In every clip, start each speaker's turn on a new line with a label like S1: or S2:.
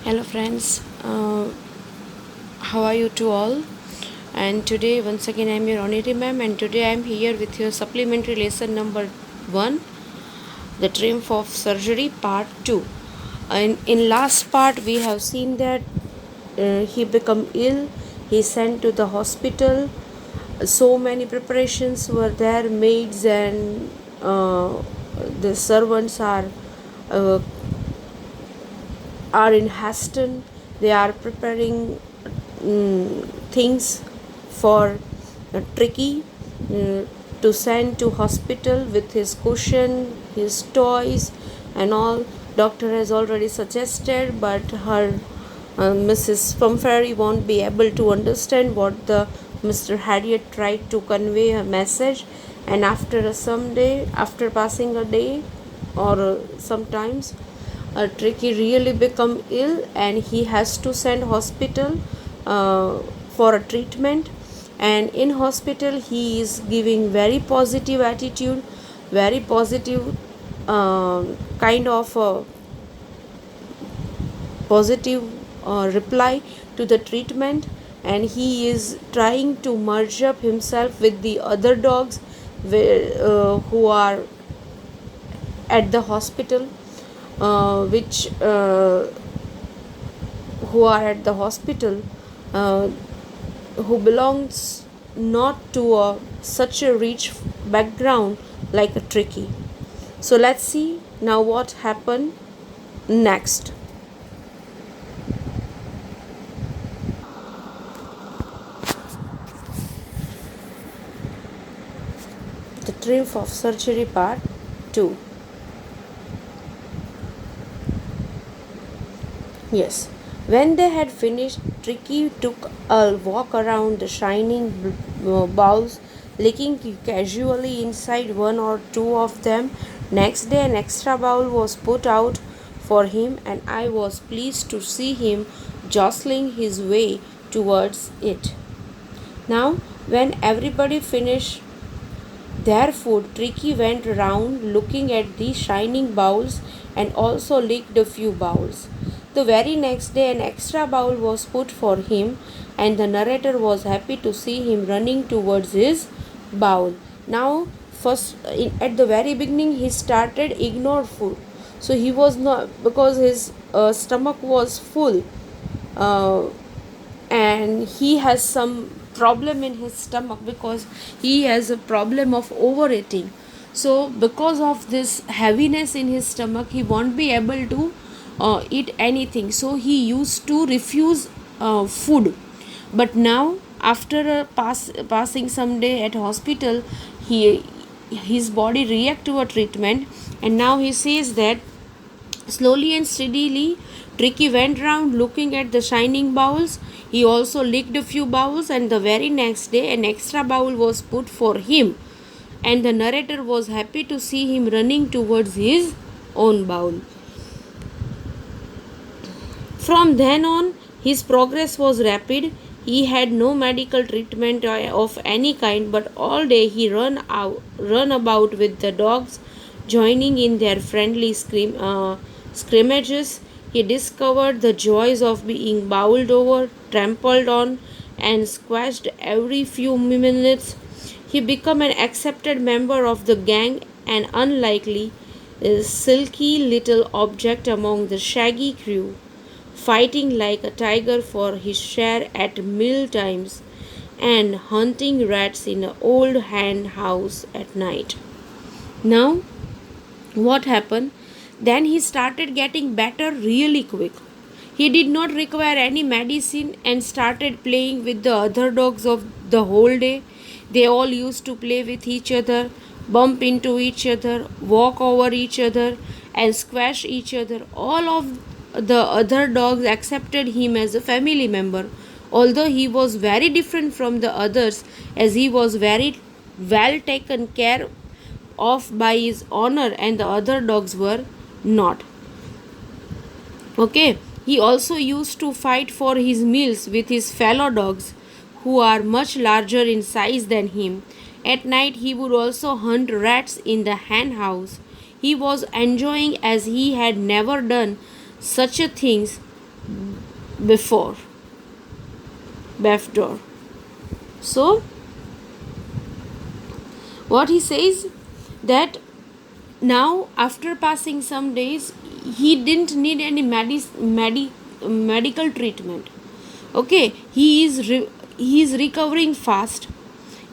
S1: Hello friends, how are you two all? And today once again I am your honorary ma'am, and today I am here with your supplementary lesson number 1, the triumph of surgery part 2. And in last part we have seen that he become ill, he sent to the hospital, so many preparations were there, maids and the servants uh, are in Haston. They are preparing things for Tricky to send to hospital with his cushion, his toys, and all. Doctor has already suggested, but her Mrs. Pumphrey won't be able to understand what the Mr. Harriet tried to convey a message. And after some day, after passing a day, or sometimes Tricky really become ill, and he has to send hospital for a treatment. And in hospital he is giving very positive attitude, very positive kind of positive reply to the treatment, and he is trying to merge up himself with the other dogs who are at the hospital, which who are at the hospital, uh, who belongs not to such a rich background like a Tricky. So let's see now what happened next. The triumph of surgery part 2. Yes. When they had finished, Tricky took a walk around the shining bowls, licking casually inside one or two of them. Next day, an extra bowl was put out for him, and I was pleased to see him jostling his way towards it. Now, when everybody finished their food, Tricky went round looking at the shining bowls and also licked a few bowls. The very next day, an extra bowl was put for him, and the narrator was happy to see him running towards his bowl. Now, at the very beginning, he started ignore food, so he was not, because his stomach was full, uh, and he has some problem in his stomach because he has a problem of overeating. So because of this heaviness in his stomach, he won't be able to eat anything, so he used to refuse food. But now, after passing some day at hospital, he his body react to a treatment, and now he says that slowly and steadily, Tricky went round looking at the shining bowls. He also licked a few bowls, and the very next day, an extra bowl was put for him. And the narrator was happy to see him running towards his own bowl. From then on, his progress was rapid. He had no medical treatment of any kind, but all day he run about with the dogs, joining in their friendly scrimmages. He discovered the joys of being bowled over, trampled on, and squashed every few minutes. He became an accepted member of the gang, an unlikely, silky little object among the shaggy crew, fighting like a tiger for his share at meal times and hunting rats in an old hen house at night. Now, what happened? Then he started getting better really quick. He did not require any medicine and started playing with the other dogs of the whole day. They all used to play with each other, bump into each other, walk over each other, and squash each other. All of the other dogs accepted him as a family member, although he was very different from the others, as he was very well taken care of by his owner and the other dogs were not. Okay, he also used to fight for his meals with his fellow dogs, who are much larger in size than him. At night, he would also hunt rats in the hen house. He was enjoying as he had never done such a things before before. So what he says, that now after passing some days, he didn't need any medical treatment. Okay, he is recovering fast.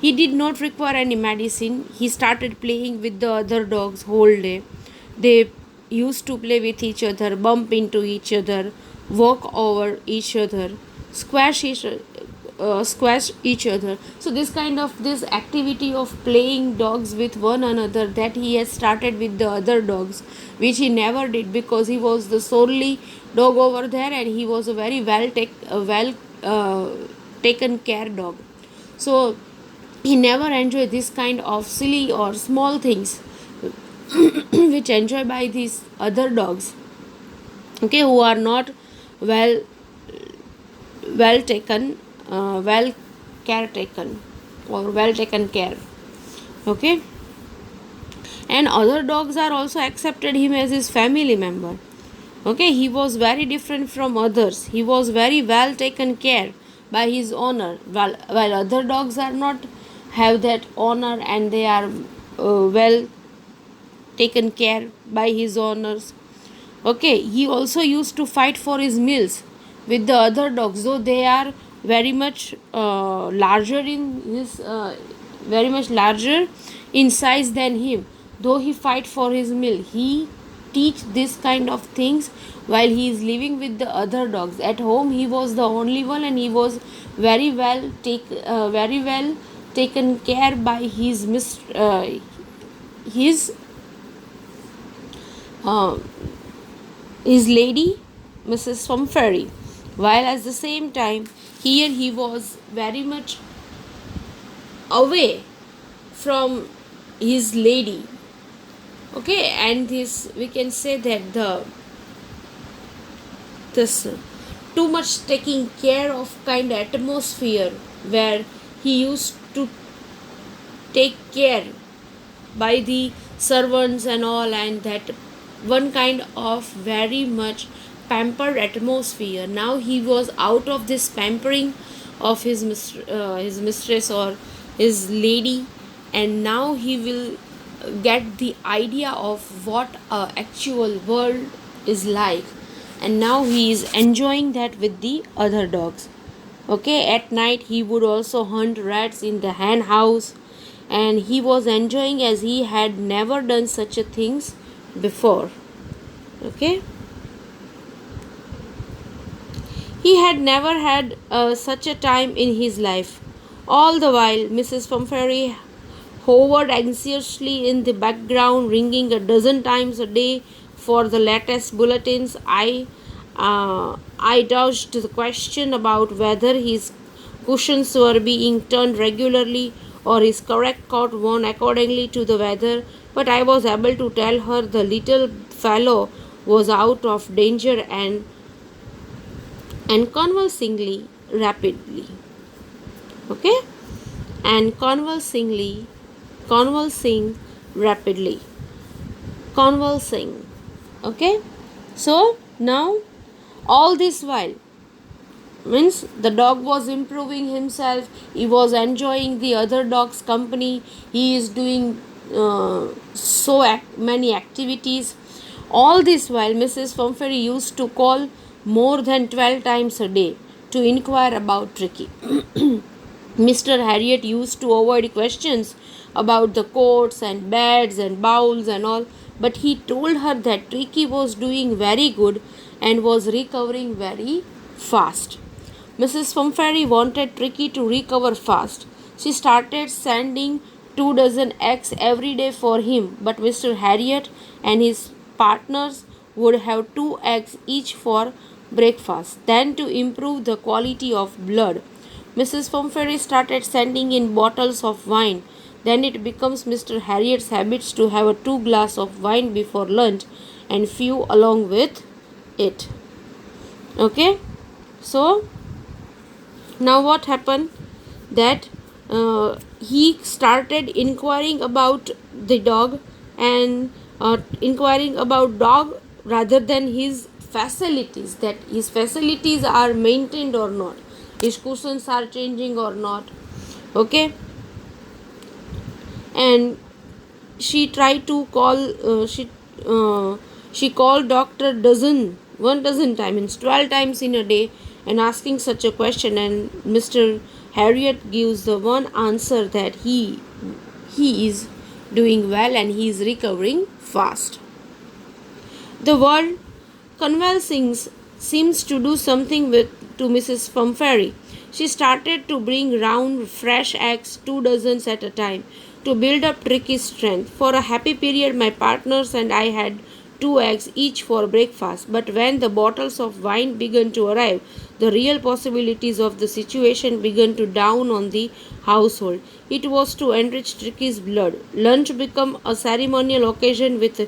S1: He did not require any medicine. He started playing with the other dogs whole day. They used to play with each other, bump into each other, walk over each other, squash each other. So this kind of this activity of playing dogs with one another, that he has started with the other dogs, which he never did, because he was the solely dog over there, and he was a very well taken care dog. So he never enjoyed this kind of silly or small things which enjoyed by these other dogs, okay, who are not well taken, well care taken, or well taken care. Okay, and other dogs are also accepted him as his family member. Okay, he was very different from others. He was very well taken care by his owner, while other dogs are not have that honor, and they are well taken care by his owners. Okay, he also used to fight for his meals with the other dogs, though they are very much larger in his very much larger in size than him. Though he fight for his meal, he teach this kind of things while he is living with the other dogs. At home he was the only one, and he was very well taken care by his uh, his lady, Mrs. Pumphrey, while at the same time here he was very much away from his lady. Okay, and this we can say that this too much taking care of kind of atmosphere where he used to take care by the servants and all, and that one kind of very much pampered atmosphere. Now he was out of this pampering of his mistress or his lady, and now he will get the idea of what a actual world is like, and now he is enjoying that with the other dogs. Okay, at night he would also hunt rats in the hen house, and he was enjoying as he had never done such a things before. Okay, he had never had such a time in his life. All the while Mrs. Pumphrey hovered anxiously in the background, ringing a dozen times a day for the latest bulletins. I dodged the question about whether his cushions were being turned regularly or his correct coat worn accordingly to the weather, but I was able to tell her the little fellow was out of danger and okay, and convulsing rapidly, convulsing. Okay, so now all this while means the dog was improving himself, he was enjoying the other dog's company, he is doing many activities. All this while Mrs. Pumphrey used to call more than 12 times a day to inquire about Tricky. Mr. Harriet used to avoid questions about the coats and beds and bowls and all, but he told her that Tricky was doing very good and was recovering very fast. Mrs. Pumphrey wanted Tricky to recover fast. She started sending 2 dozen eggs every day for him, but Mr. Harriet and his partners would have 2 eggs each for breakfast. Then, to improve the quality of blood, Mrs. Pumphrey started sending in bottles of wine. Then it becomes Mr. Harriet's habits to have a 2 glass of wine before lunch and few along with it. Okay, so now what happened, that he started inquiring about the dog, and inquiring about dog rather than his facilities, that his facilities are maintained or not, his cushions are changing or not. Okay, and she tried to call she called doctor one dozen times, 12 times in a day, and asking such a question, and Mr. Harriet gives the one answer that he is doing well and he is recovering fast. The word convalescing seems to do something to Mrs. Pumphrey. She started to bring round fresh eggs, 2 dozens at a time, to build up Tricky's strength. For a happy period, my partners and I had 2 eggs each for breakfast. But when the bottles of wine began to arrive, the real possibilities of the situation began to dawn on the household. It was to enrich Tricky's blood. Lunch became a ceremonial occasion with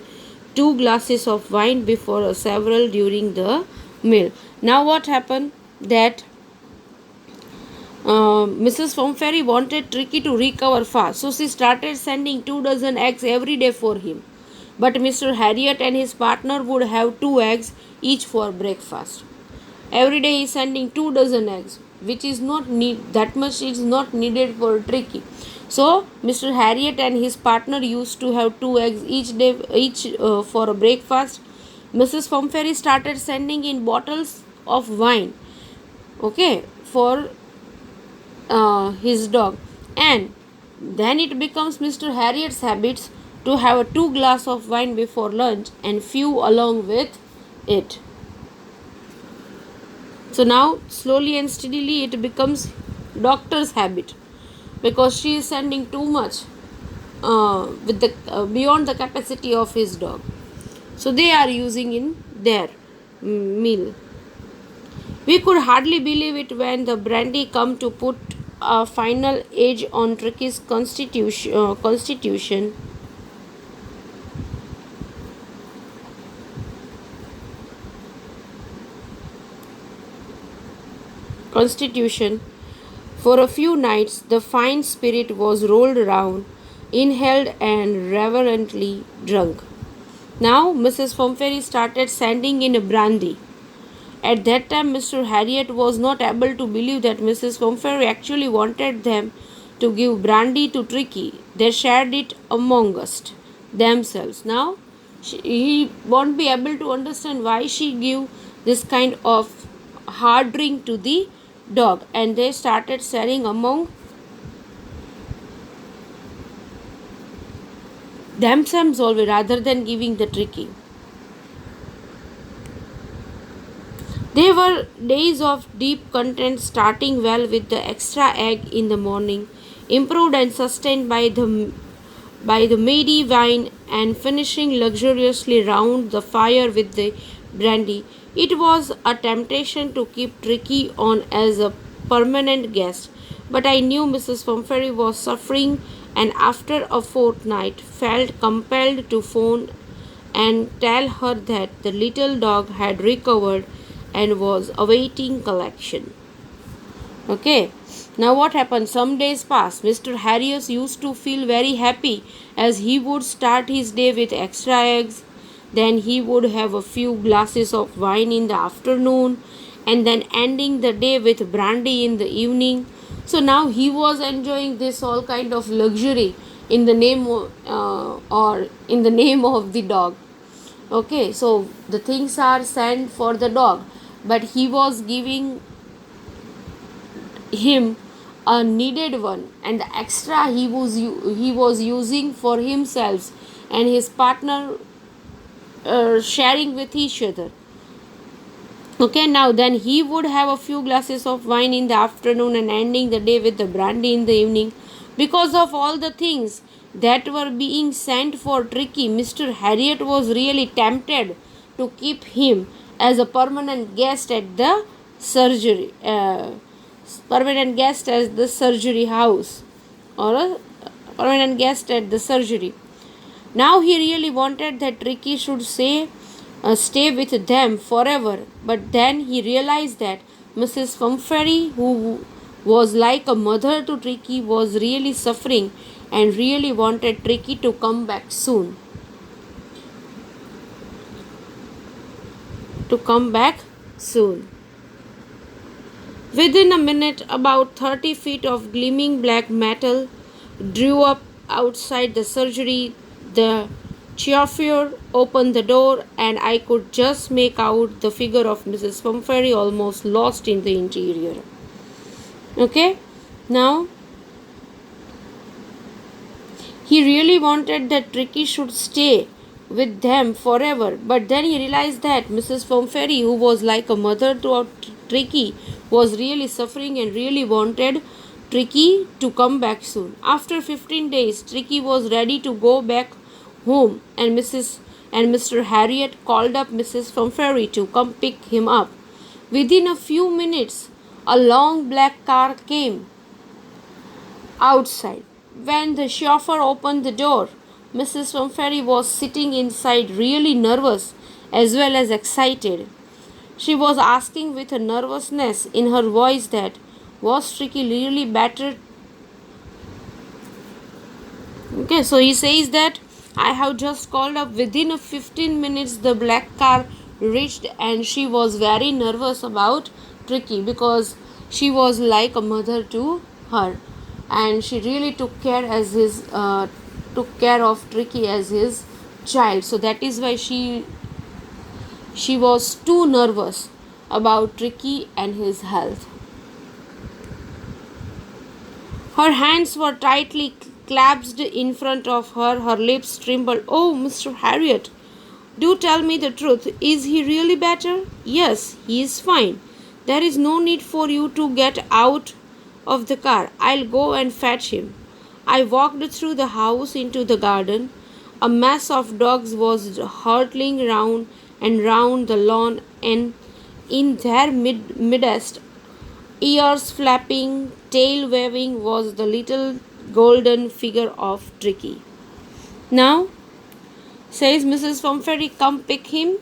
S1: 2 glasses of wine before several during the meal. Now what happened that Mrs. Pumphrey wanted Tricky to recover fast, so she started sending 2 dozen eggs every day for him. But Mr. Harriet and his partner would have 2 eggs each for breakfast. Every day he is sending 2 dozen eggs, which is not that much is not needed for Tricky. So Mr. Harriet and his partner used to have 2 eggs each day, each for breakfast. Mrs. Pumphrey started sending in bottles of wine, okay, for his dog, and then it becomes Mr. Harriet's habits to have a 2 glass of wine before lunch and few along with it. So now slowly and steadily it becomes doctor's habit, because she is sending too much with the beyond the capacity of his dog. So they are using in their meal. We could hardly believe it when the brandy come to put a final edge on Tricky's constitution. For a few nights, the fine spirit was rolled around, inhaled, and reverently drunk. Now, Mrs. Pumphrey started sending in a brandy. At that time, Mr. Harriet was not able to believe that Mrs. Pumphrey actually wanted them to give brandy to Tricky. They shared it among us themselves. Now, he won't be able to understand why she gave this kind of hard drink to the dog, and they started sharing among themselves only rather than giving the Tricky. They were days of deep content, starting well with the extra egg in the morning, improved and sustained by the meaty wine, and finishing luxuriously round the fire with the brandy. It was a temptation to keep Tricky on as a permanent guest, but I knew Mrs. Pumphrey was suffering, and after a fortnight felt compelled to phone and tell her that the little dog had recovered and was awaiting collection. Okay, now what happened? Some days passed. Mr. Harriet used to feel very happy as he would start his day with extra eggs. Then he would have a few glasses of wine in the afternoon, and then ending the day with brandy in the evening. So now he was enjoying this all kind of luxury in the name or in the name of the dog. Okay, so the things are sent for the dog, but he was giving him a needed one, and the extra he was using for himself and his partner, sharing with each other. Okay, now then he would have a few glasses of wine in the afternoon and ending the day with the brandy in the evening. Because of all the things that were being sent for Tricky, Mr. Harriet was really tempted to keep him as a permanent guest at the surgery house, or a permanent guest at the surgery. Now he really wanted that Tricky should stay with them forever, but then he realized that Mrs. Pumphrey, who was like a mother to Tricky, was really suffering and really wanted Tricky to come back soon. to come back soon. Within a minute, about 30 feet of gleaming black metal drew up outside the surgery. The chauffeur opened the door, and I could just make out the figure of Mrs. Pumphrey almost lost in the interior. Okay, now he really wanted that Tricky should stay with them forever, but then he realized that Mrs. Pumphrey, who was like a mother to Tricky, was really suffering and really wanted Tricky to come back soon. After 15 days, Tricky was ready to go back home, and Mr. Harriet called up Mrs. Pumphrey to come pick him up. Within a few minutes, a long black car came outside. When the chauffeur opened the door, Mrs. Pumphrey was sitting inside, really nervous as well as excited. She was asking with a nervousness in her voice that, was Tricky really better? Okay, so he says that I have just called up. Within a 15 minutes, the black car reached, and she was very nervous about Tricky because she was like a mother to her, and she really took care of Tricky as his child. So that is why she was too nervous about Tricky and his health. Her hands were tightly clasped in front of her. Her lips trembled. Oh, Mr. Harriet, do tell me the truth. Is he really better? Yes, he is fine. There is no need for you to get out of the car. I'll go and fetch him. I walked through the house into the garden. A mass of dogs was hurtling round and round the lawn, and in their midst, ears flapping, tail waving, was the little golden figure of Tricky. Now, says Mrs. Pumphrey, come pick him.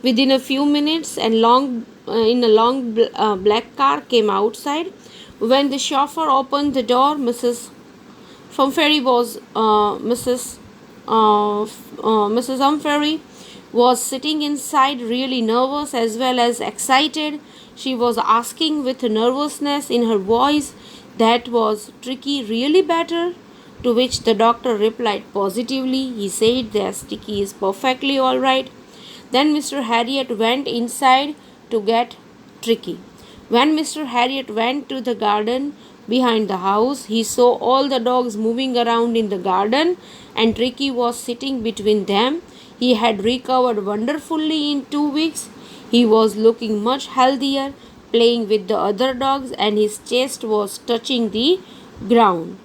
S1: Within a few minutes, and in a long black car came outside. When the chauffeur opened the door, Mrs. Humphrey was sitting inside, really nervous as well as excited. She was asking with nervousness in her voice, that was Tricky really better? To which the doctor replied positively. He said that Tricky is perfectly all right. Then Mr. Harriet went inside to get Tricky. When Mr. Harriet went to the garden behind the house, he saw all the dogs moving around in the garden, and Tricky was sitting between them. He had recovered wonderfully in 2 weeks. He was looking much healthier, playing with the other dogs, and his chest was touching the ground.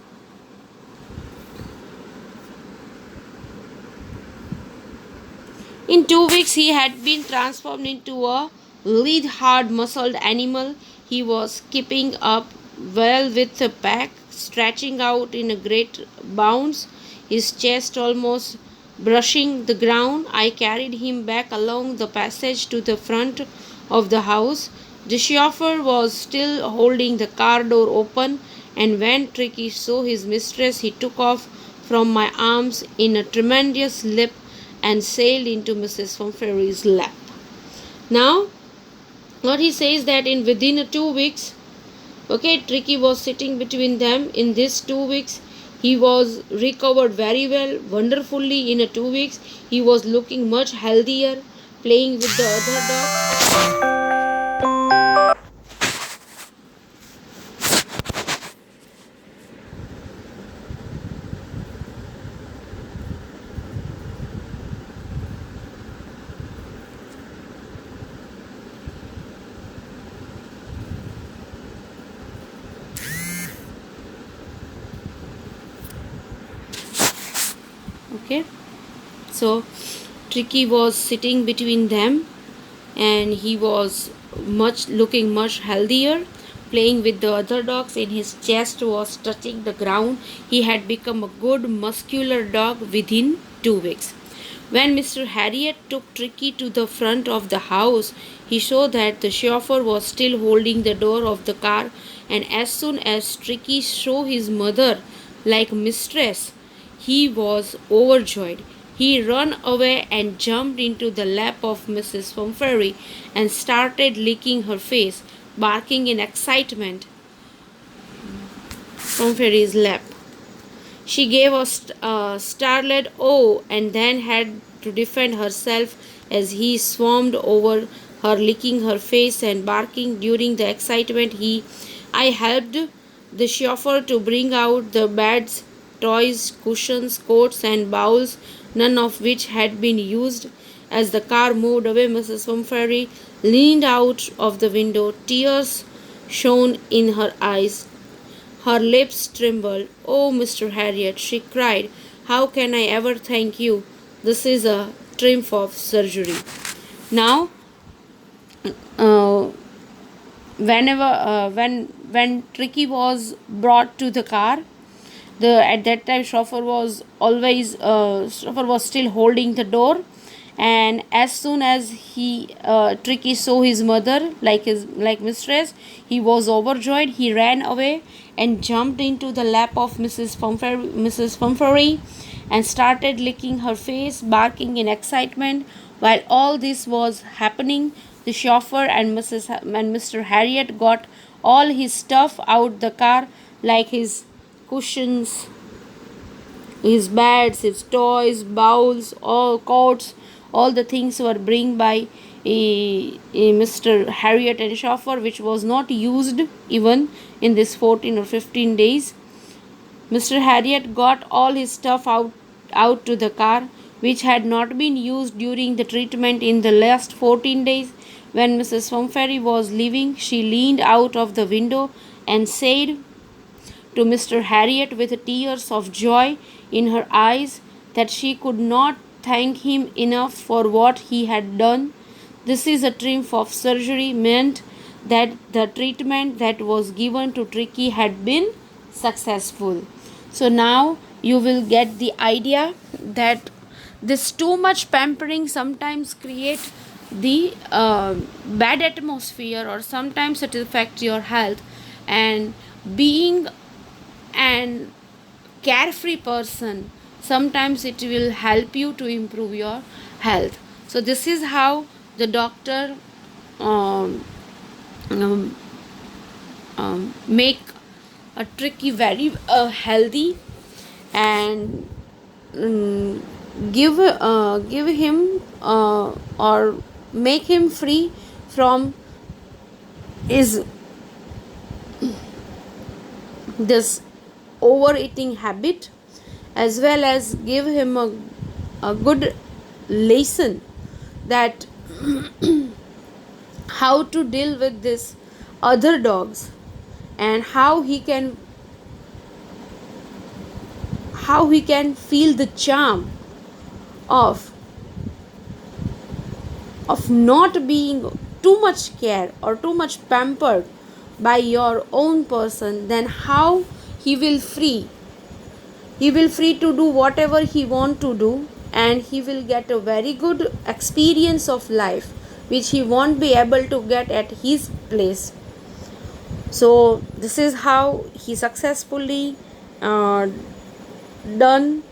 S1: In 2 weeks, he had been transformed into a lean, hard, muscled animal. He was keeping up well with the pack, stretching out in a great bounds, his chest almost brushing the ground. I carried him back along the passage to the front of the house. The chauffeur was still holding the car door open, and when Tricky saw his mistress, he took off from my arms in a tremendous leap and sailed into Mrs. Pumphrey's lap. Now, what he says that in within 2 weeks, okay, Tricky was sitting between them. In these 2 weeks, he was recovered very well, wonderfully. In 2 weeks, he was looking much healthier, playing with the other dog. Okay, so Tricky was sitting between them, and he was looking much healthier, playing with the other dogs, and his chest was touching the ground. He had become a good muscular dog within 2 weeks. When Mr. Harriet took Tricky to the front of the house, he saw that the chauffeur was still holding the door of the car, and as soon as Tricky saw his mother like mistress, he was overjoyed. He ran away and jumped into the lap of Mrs. Pumphrey and started licking her face, barking in excitement. Pumphrey's lap. She gave a startled "oh" and then had to defend herself as he swarmed over her, licking her face and barking. During the excitement, I helped the chauffeur to bring out the beds, toys, cushions, coats, and bowls, none of which had been used. As the car moved away, Mrs. Pumphrey leaned out of the window, tears shone in her eyes. Her lips trembled. "Oh, Mr. Harriet," she cried, "how can I ever thank you? This is a triumph of surgery." Now, uh, when Tricky was brought to the car, the at that time chauffeur was still holding the door, and as soon as Tricky saw his mother, like mistress, he was overjoyed. He ran away and jumped into the lap of Mrs. Pumphrey and started licking her face, barking in excitement. While all this was happening, the chauffeur and Mr. Harriet got all his stuff out the car, like his cushions, his beds, his toys, bowls, all coats, all the things were bring by Mr. Harriet and chauffeur, which was not used even in this 14 or 15 days. Mr. Harriet got all his stuff out to the car, which had not been used during the treatment in the last 14 days. When Mrs. Pumphrey was leaving, she leaned out of the window and said to Mr. Harriet with tears of joy in her eyes that she could not thank him enough for what he had done. This is a triumph of surgery meant that the treatment that was given to Tricky had been successful. So now you will get the idea that this too much pampering sometimes create the bad atmosphere, or sometimes it affects your health, and being an carefree person, sometimes it will help you to improve your health. So this is how the doctor um, um, make a Tricky very healthy, and give him or make him free from his this overeating habit, as well as give him a good lesson that how to deal with this other dogs, and how he can feel the charm of not being too much care or too much pampered by your own person. Then how he will free to do whatever he want to do, and he will get a very good experience of life which he won't be able to get at his place. So this is how he successfully done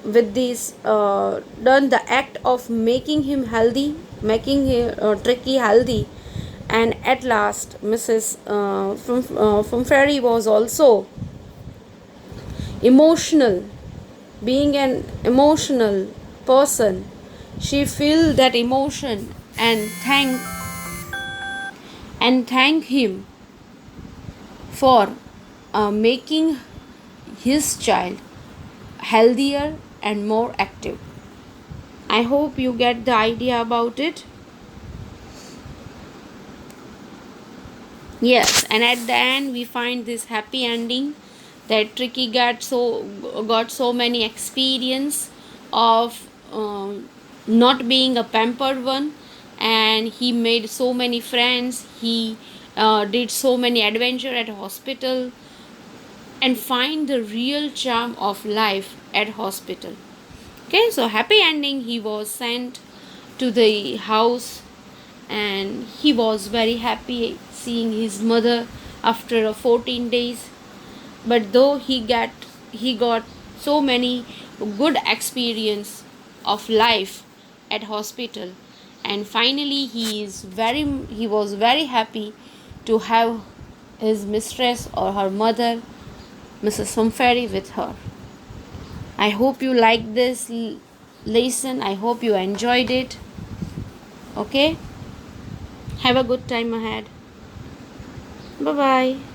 S1: with this done the act of making him healthy, making him Tricky healthy. And at last Mrs. Pumphrey was also emotional. Being an emotional person, she feel that emotion and thank him for making his child healthier and more active. I hope you get the idea about it. Yes, and at the end we find this happy ending that Tricky got so many experience of not being a pampered one, and he made so many friends. He did so many adventure at hospital, and find the real charm of life at hospital. Okay, so happy ending. He was sent to the house, and he was very happy seeing his mother after 14 days. But though he got so many good experience of life at hospital, and finally he was very happy to have his mistress or her mother, Mrs. Sumferi, with her. I hope you liked this lesson. I hope you enjoyed it. Okay, have a good time ahead. Bye bye.